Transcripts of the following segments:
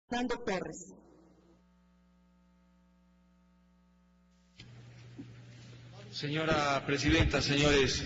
Fernando Torres. Señora Presidenta, señores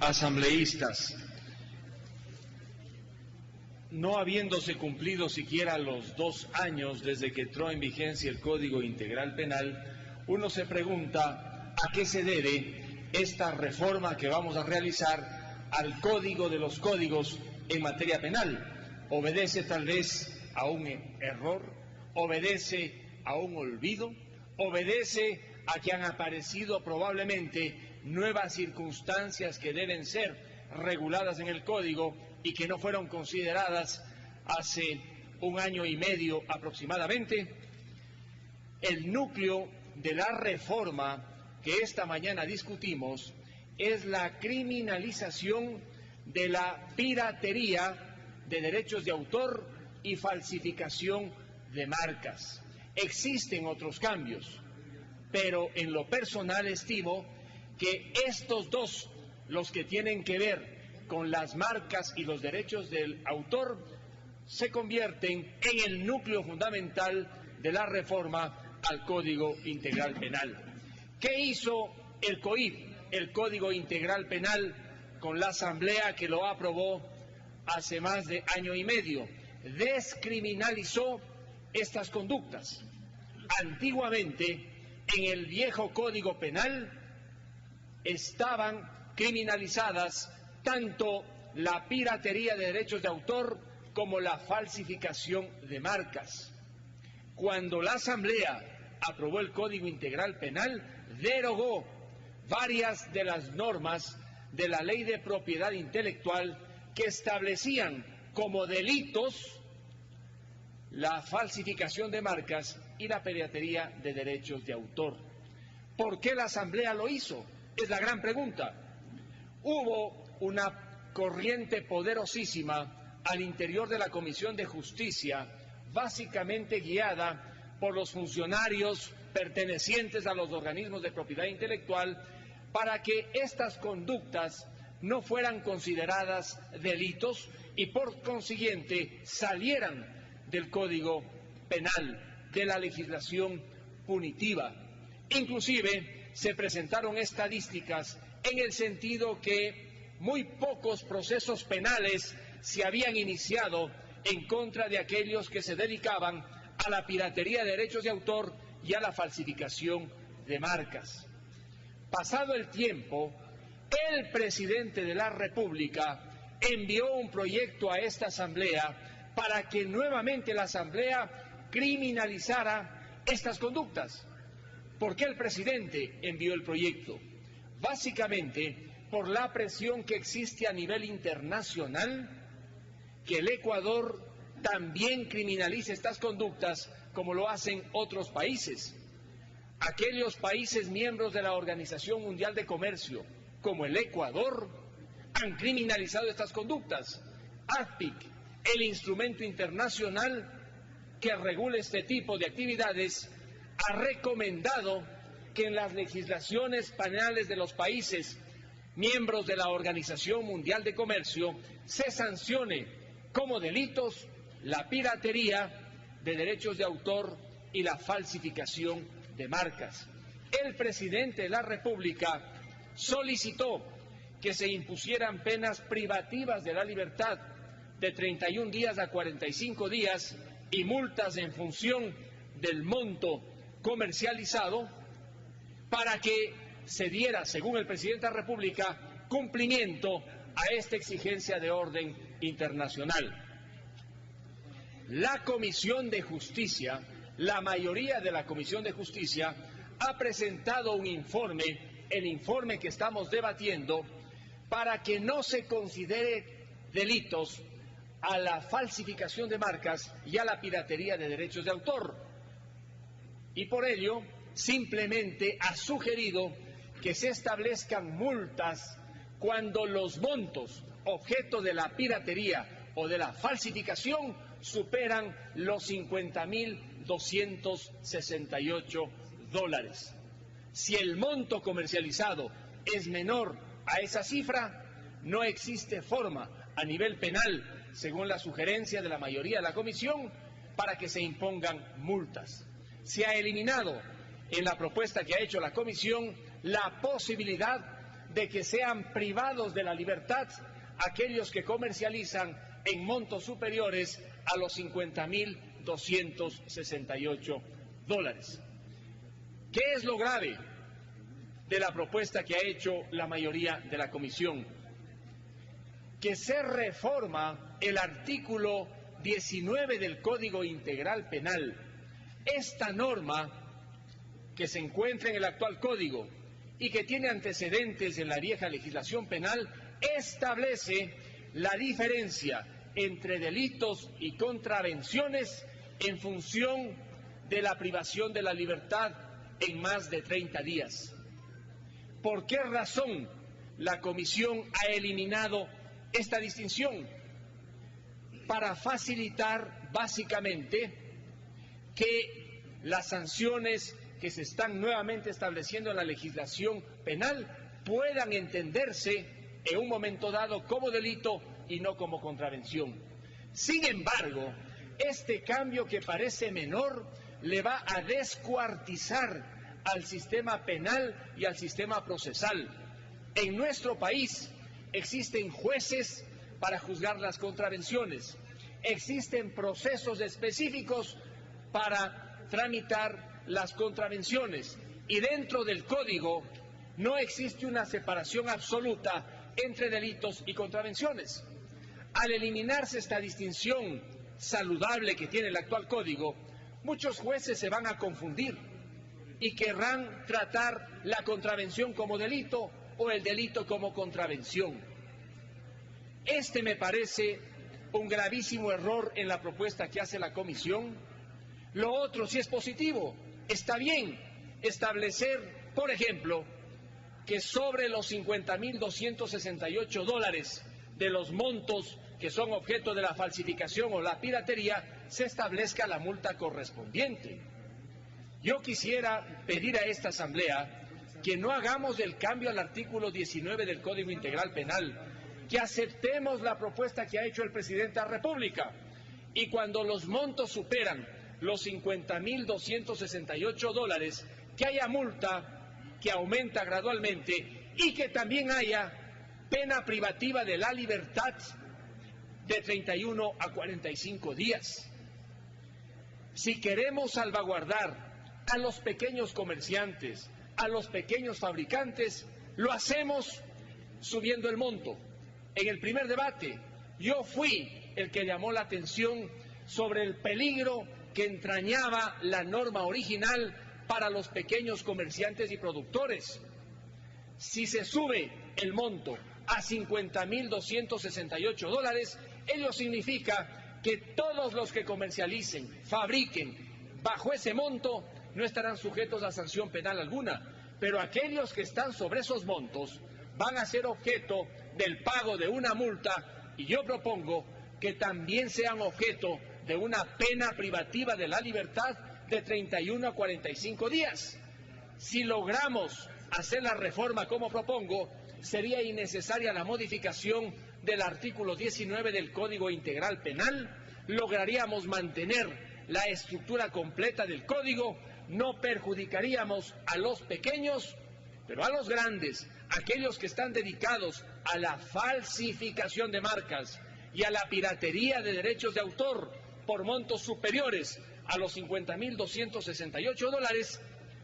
asambleístas, no habiéndose cumplido siquiera los 2 años desde que entró en vigencia el Código Integral Penal, uno se pregunta a qué se debe esta reforma que vamos a realizar al Código de los Códigos en materia penal. ¿Obedece tal vez a un error? ¿Obedece a un olvido? ¿Obedece a que han aparecido probablemente nuevas circunstancias que deben ser reguladas en el Código y que no fueron consideradas hace 1 año y medio aproximadamente? El núcleo de la reforma que esta mañana discutimos es la criminalización de la piratería de derechos de autor y falsificación de marcas. Existen otros cambios, pero en lo personal estimo que estos dos, los que tienen que ver con las marcas y los derechos del autor, se convierten en el núcleo fundamental de la reforma al Código Integral Penal. ¿Qué hizo el COIP, el Código Integral Penal, con la Asamblea que lo aprobó hace más de 1 año y medio? Descriminalizó estas conductas. Antiguamente, en el viejo Código Penal, estaban criminalizadas tanto la piratería de derechos de autor como la falsificación de marcas. Cuando la Asamblea aprobó el Código Integral Penal, derogó varias de las normas de la Ley de Propiedad Intelectual que establecían como delitos la falsificación de marcas y la piratería de derechos de autor. ¿Por qué la Asamblea lo hizo? Es la gran pregunta. Hubo una corriente poderosísima al interior de la Comisión de Justicia, básicamente guiada por los funcionarios pertenecientes a los organismos de propiedad intelectual, para que estas conductas no fueran consideradas delitos y por consiguiente salieran del Código Penal, de la legislación punitiva. Inclusive se presentaron estadísticas en el sentido que muy pocos procesos penales se habían iniciado en contra de aquellos que se dedicaban a la piratería de derechos de autor y a la falsificación de marcas. Pasado el tiempo, el presidente de la República envió un proyecto a esta Asamblea para que nuevamente la Asamblea criminalizara estas conductas. ¿Por qué el presidente envió el proyecto? Básicamente por la presión que existe a nivel internacional, que el Ecuador también criminalice estas conductas como lo hacen otros países. Aquellos países miembros de la Organización Mundial de Comercio, como el Ecuador, han criminalizado estas conductas. AFPIC, el instrumento internacional que regula este tipo de actividades, ha recomendado que en las legislaciones penales de los países miembros de la Organización Mundial de Comercio se sancione como delitos la piratería de derechos de autor y la falsificación de marcas. El presidente de la República solicitó que se impusieran penas privativas de la libertad de 31 días a 45 días y multas en función del monto comercializado para que se diera, según el presidente de la República, cumplimiento a esta exigencia de orden internacional. La Comisión de Justicia, la mayoría de la Comisión de Justicia, ha presentado un informe, el informe que estamos debatiendo, para que no se considere delitos a la falsificación de marcas y a la piratería de derechos de autor. Y por ello, simplemente ha sugerido que se establezcan multas cuando los montos objeto de la piratería o de la falsificación superan los $50.268. Si el monto comercializado es menor a esa cifra, no existe forma a nivel penal, según la sugerencia de la mayoría de la Comisión, para que se impongan multas. Se ha eliminado en la propuesta que ha hecho la Comisión la posibilidad de que sean privados de la libertad aquellos que comercializan en montos superiores a los $50.268. ¿Qué es lo grave de la propuesta que ha hecho la mayoría de la Comisión? Que se reforma el artículo 19 del Código Integral Penal. Esta norma, que se encuentra en el actual Código y que tiene antecedentes en la vieja legislación penal, establece la diferencia entre delitos y contravenciones en función de la privación de la libertad en más de 30 días. ¿Por qué razón la Comisión ha eliminado esta distinción? Para facilitar básicamente que las sanciones que se están nuevamente estableciendo en la legislación penal puedan entenderse en un momento dado como delito y no como contravención. Sin embargo, este cambio, que parece menor, le va a descuartizar al sistema penal y al sistema procesal. En nuestro país existen jueces para juzgar las contravenciones, existen procesos específicos para tramitar las contravenciones, y dentro del Código no existe una separación absoluta entre delitos y contravenciones. Al eliminarse esta distinción saludable que tiene el actual Código, muchos jueces se van a confundir y querrán tratar la contravención como delito o el delito como contravención. Este me parece un gravísimo error en la propuesta que hace la Comisión. Lo otro sí es positivo. Está bien establecer, por ejemplo, que sobre los $50.268 de los montos que son objeto de la falsificación o la piratería, se establezca la multa correspondiente. Yo quisiera pedir a esta Asamblea que no hagamos el cambio al artículo 19 del Código Integral Penal, que aceptemos la propuesta que ha hecho el presidente de la República, y cuando los montos superan los $50.268, que haya multa que aumenta gradualmente y que también haya pena privativa de la libertad de 31 a 45 días. Si queremos salvaguardar a los pequeños comerciantes, a los pequeños fabricantes, lo hacemos subiendo el monto. En el primer debate, yo fui el que llamó la atención sobre el peligro que entrañaba la norma original para los pequeños comerciantes y productores. Si se sube el monto a $50.268, ello significa que todos los que comercialicen, fabriquen bajo ese monto no estarán sujetos a sanción penal alguna, pero aquellos que están sobre esos montos van a ser objeto del pago de una multa, y yo propongo que también sean objeto de una pena privativa de la libertad de 31 a 45 días. Si logramos hacer la reforma como propongo, sería innecesaria la modificación del artículo 19 del Código Integral Penal, lograríamos mantener la estructura completa del Código, no perjudicaríamos a los pequeños, pero a los grandes, aquellos que están dedicados a la falsificación de marcas y a la piratería de derechos de autor por montos superiores a los $50.268,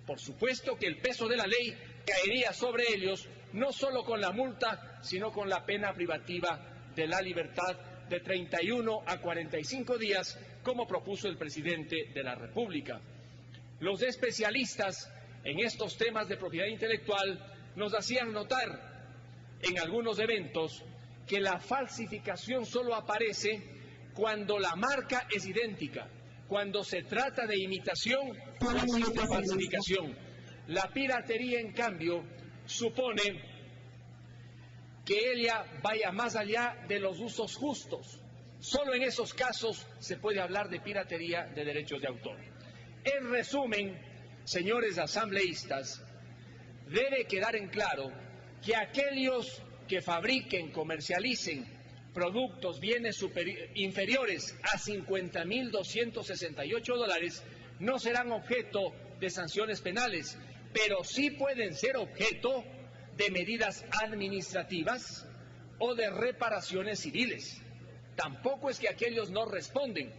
por supuesto que el peso de la ley caería sobre ellos, no solo con la multa, sino con la pena privativa de la libertad de 31 a 45 días, como propuso el presidente de la República. Los especialistas en estos temas de propiedad intelectual nos hacían notar en algunos eventos que la falsificación solo aparece cuando la marca es idéntica. Cuando se trata de imitación, no existe falsificación. La piratería, en cambio, supone que ella vaya más allá de los usos justos. Solo en esos casos se puede hablar de piratería de derechos de autor. En resumen, señores asambleístas, debe quedar en claro que aquellos que fabriquen, comercialicen productos, bienes inferiores a $50.268 no serán objeto de sanciones penales, pero sí pueden ser objeto de medidas administrativas o de reparaciones civiles. Tampoco es que aquellos no responden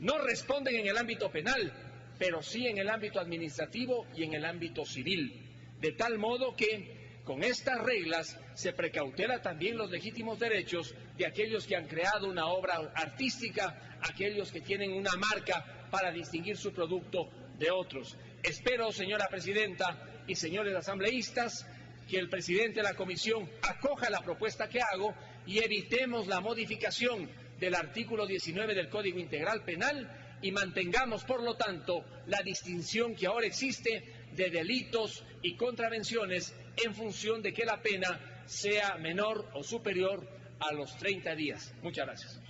en el ámbito penal, pero sí en el ámbito administrativo y en el ámbito civil. De tal modo que con estas reglas se precautela también los legítimos derechos de aquellos que han creado una obra artística, aquellos que tienen una marca para distinguir su producto de otros. Espero, señora presidenta y señores asambleístas, que el presidente de la comisión acoja la propuesta que hago y evitemos la modificación del artículo 19 del Código Integral Penal y mantengamos, por lo tanto, la distinción que ahora existe de delitos y contravenciones en función de que la pena sea menor o superior a los 30 días. Muchas gracias.